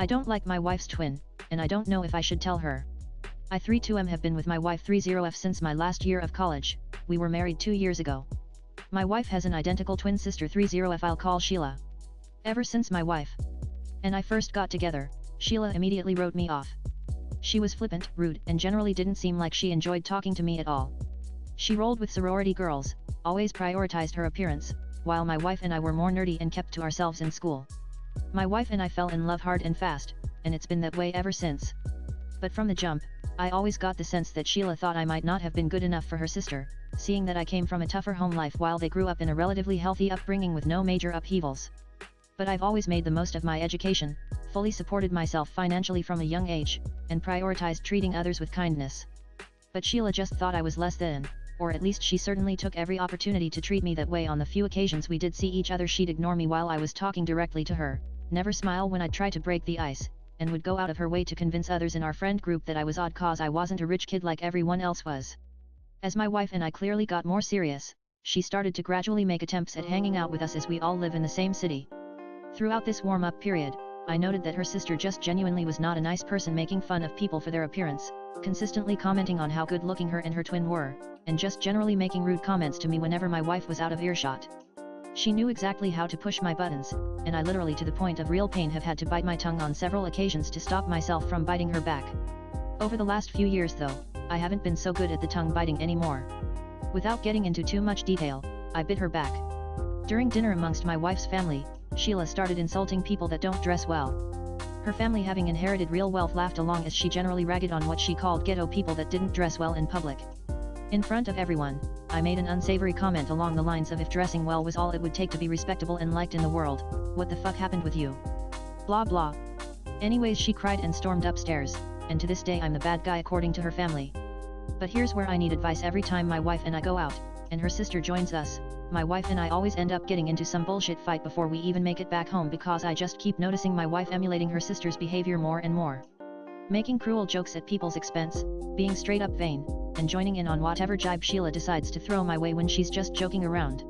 I don't like my wife's twin, and I don't know if I should tell her. I 32M have been with my wife 30F since my last year of college. We were married 2 years ago. My wife has an identical twin sister 30F I'll call Sheila. Ever since my wife and I first got together, Sheila immediately wrote me off. She was flippant, rude, and generally didn't seem like she enjoyed talking to me at all. She rolled with sorority girls, always prioritized her appearance, while my wife and I were more nerdy and kept to ourselves in school. My wife and I fell in love hard and fast, and it's been that way ever since. But from the jump, I always got the sense that Sheila thought I might not have been good enough for her sister, seeing that I came from a tougher home life while they grew up in a relatively healthy upbringing with no major upheavals. But I've always made the most of my education, fully supported myself financially from a young age, and prioritized treating others with kindness. But Sheila just thought I was less than, or at least she certainly took every opportunity to treat me that way. On the few occasions we did see each other, she'd ignore me while I was talking directly to her, never smile when I'd try to break the ice, and would go out of her way to convince others in our friend group that I was odd cause I wasn't a rich kid like everyone else was. As my wife and I clearly got more serious, she started to gradually make attempts at hanging out with us as we all live in the same city. Throughout this warm-up period, I noted that her sister just genuinely was not a nice person, making fun of people for their appearance, consistently commenting on how good-looking her and her twin were, and just generally making rude comments to me whenever my wife was out of earshot. She knew exactly how to push my buttons, and I literally to the point of real pain have had to bite my tongue on several occasions to stop myself from biting her back. Over the last few years though, I haven't been so good at the tongue biting anymore. Without getting into too much detail, I bit her back. During dinner amongst my wife's family, Sheila started insulting people that don't dress well. Her family, having inherited real wealth, laughed along as she generally ragged on what she called ghetto people that didn't dress well in public. In front of everyone, I made an unsavory comment along the lines of, if dressing well was all it would take to be respectable and liked in the world, what the fuck happened with you? Blah blah. Anyways, she cried and stormed upstairs, and to this day I'm the bad guy according to her family. But here's where I need advice. Every time my wife and I go out, and her sister joins us, my wife and I always end up getting into some bullshit fight before we even make it back home, because I just keep noticing my wife emulating her sister's behavior more and more. Making cruel jokes at people's expense, being straight up vain, and joining in on whatever jibe Sheila decides to throw my way when she's just joking around.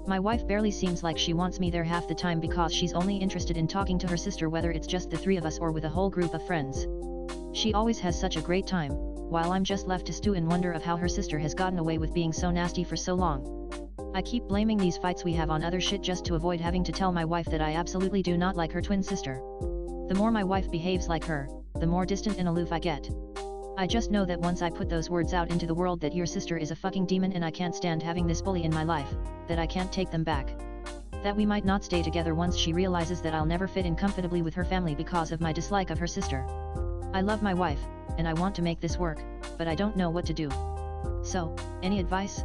My wife barely seems like she wants me there half the time, because she's only interested in talking to her sister, whether it's just the three of us or with a whole group of friends. She always has such a great time, while I'm just left to stew in wonder of how her sister has gotten away with being so nasty for so long. I keep blaming these fights we have on other shit just to avoid having to tell my wife that I absolutely do not like her twin sister. The more my wife behaves like her, the more distant and aloof I get. I just know that once I put those words out into the world that your sister is a fucking demon and I can't stand having this bully in my life, that I can't take them back. That we might not stay together once she realizes that I'll never fit in comfortably with her family because of my dislike of her sister. I love my wife, and I want to make this work, but I don't know what to do. So, any advice?